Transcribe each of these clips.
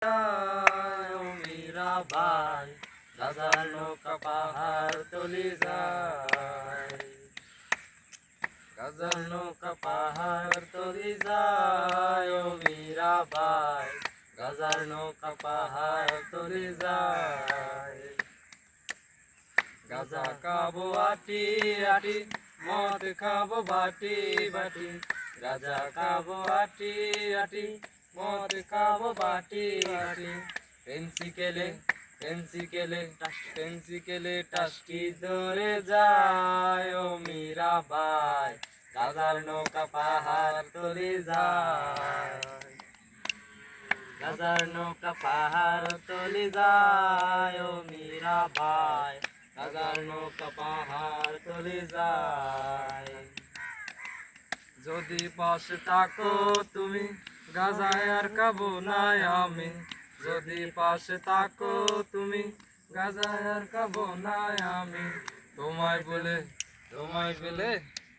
যায় ও মীরা ভাই, গাজার নৌকা পাহাড় তলি যায়, গাজার নৌকা পাহাড় তলি যায় ও মীরা ভাই, গাজার নৌকা পাহাড় তলি যায়। গাজা খাবো আটি আটি, মদ খাবো বাটি বাটি, গাজা খাবো আটি আটি, মদ খাবো বাটি বাটি। পেন্সিকেলে পেন্সিকেলে পেন্সিকেলে টাস্কি ধরে যায় ও মীরা ভাই, গাজার নৌকা পাহাড় তলি যায়, গাজার নৌকা পাহাড় তলি যায় ও মীরা ভাই, গাজার নৌকা পাহাড় তলি যায়। যদি পাশে থাকো তুমি, গাজায় আর খাবো না আমি, যদি পাশে থাকো তুমি, গাজায় আর খাবো না আমি। তোমায় বলে তোমায় পেলে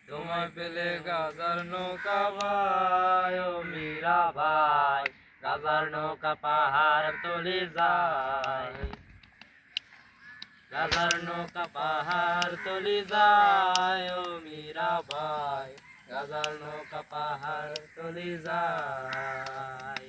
তোমায় পেলে গাজার নৌকা ভাই ও মীরা ভাই, গাজার নৌকা পাহাড় তলি যায়, গাজার নৌকা পাহাড় তলি যায় ও মীরা ভাই, গাজার নৌকা পাহাড় তলি যায়।